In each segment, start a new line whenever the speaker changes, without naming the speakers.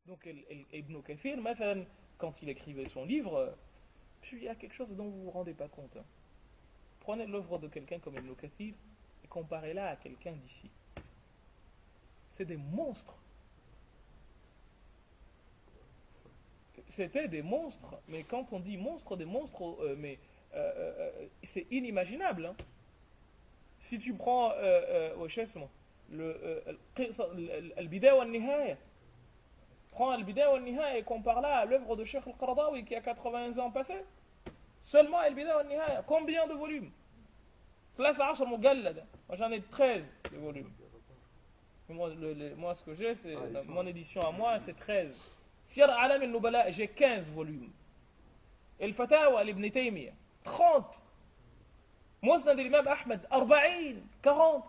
Donc Ibn Kathir, مثلا, quand il écrivait son livre, il y a quelque chose dont vous ne vous rendez pas compte. Prenez l'œuvre de quelqu'un comme Ibn Kathir et comparez-la à quelqu'un d'ici. C'est des monstres. C'était des monstres, mais quand on dit monstres, des monstres, c'est inimaginable. Hein. Si tu prends Al-Bidaya wa Nihaya, prends Al-Bidaya wa Nihaya et compare-la à l'œuvre de Cheikh Al-Qaradawi qui a 80 ans passés. Seulement Al-Bidaya wa Nihaya, combien de volumes? Moi j'en ai 13 de volumes. Moi ce que j'ai, c'est mon édition à moi, c'est 13. Siyar Alam al-Nubala, j'ai 15 volumes. El-Fatawa al-Ibn Taymiyyah, 30. Musnad al-Imam Ahmed, 40.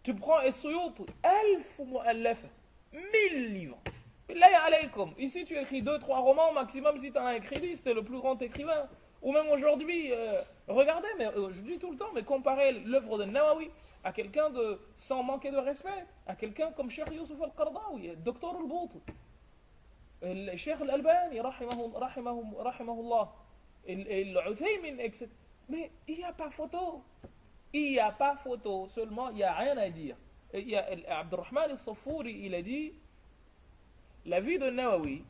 Tu prends Es-Suyuti, 1000 mu'allafa, 1000 livres. Billahi alaykum. Ici tu écris 2-3 romans maximum si tu as un crédit, c'était le plus grand écrivain. Ou même aujourd'hui, regardez, mais je dis tout le temps, mais comparez l'œuvre de Nawawi à quelqu'un de sans manquer de respect, à quelqu'un comme Cheikh Youssouf al-Qaradawi, Dr al-Bouti, Cheikh al-Albani, rahimahullah, l'Uthaymin, etc. Mais il n'y a pas photo. Il n'y a pas photo, seulement il n'y a rien à dire. Abdurrahman al-Safouri, il a dit la vie de Nawawi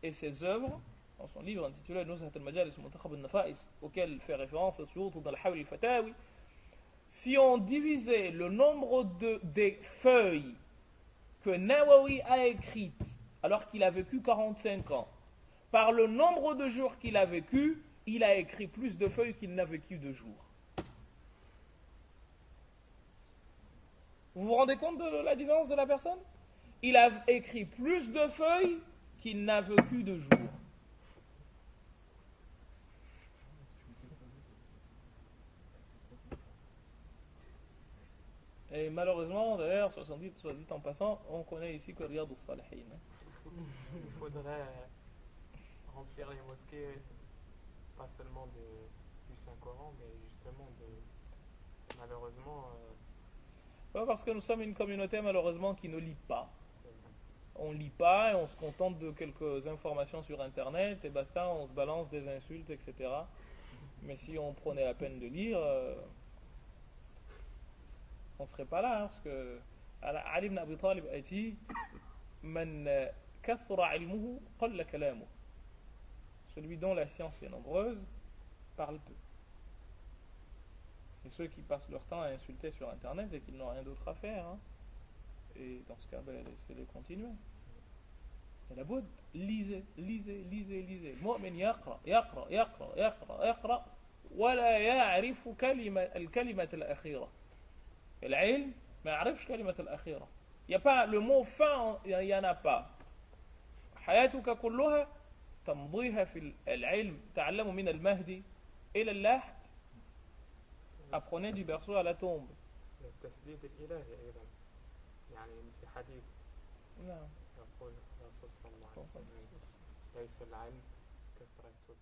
et ses œuvres, dans son livre intitulé Nuzhat al-Majalis Muntakhab al-Nafa'is, auquel fait référence à Suyuti dans al-Hawl al-Fatawi, si on divisait le nombre des feuilles que Nawawi a écrites alors qu'il a vécu 45 ans, par le nombre de jours qu'il a vécu, il a écrit plus de feuilles qu'il n'a vécu de jours. Vous vous rendez compte de la différence de la personne? Il a écrit plus de feuilles qu'il n'a vécu de jours. Et malheureusement, d'ailleurs, 70 en passant, on connaît ici que Riyad al-Salihin.
Il faudrait remplir les mosquées, pas seulement du Saint-Coran, mais justement malheureusement.
Pas parce que nous sommes une communauté malheureusement qui ne lit pas. On lit pas et on se contente de quelques informations sur internet et basta, on se balance des insultes, etc. Mais si on prenait la peine de lire, on ne serait pas là, hein, parce que Ali ibn Abi Talib a dit Man kathura ilmuhu qalla kalamuhu. Celui dont la science est nombreuse parle peu. Et ceux qui passent leur temps à insulter sur internet et qu'ils n'ont rien d'autre à faire. Hein. Et dans ce cas, laissez-les continuer. Et la bout, lisez. المؤمن يقرأ ولا يعرف الكلمة الأخيرة. العلم ما يعرفش كلمة الأخيرة. Il n'y a pas le mot fin, il n'y en a pas. حياتك كلها تمضيها في العلم. تعلم من المهدي إلى اللحد. Apprenez du berceau à la tombe.
التسديد الإلهي أيضا يعني في حديث
نعم
يقول الرسول صلى الله عليه وسلم ليس العلم كثرة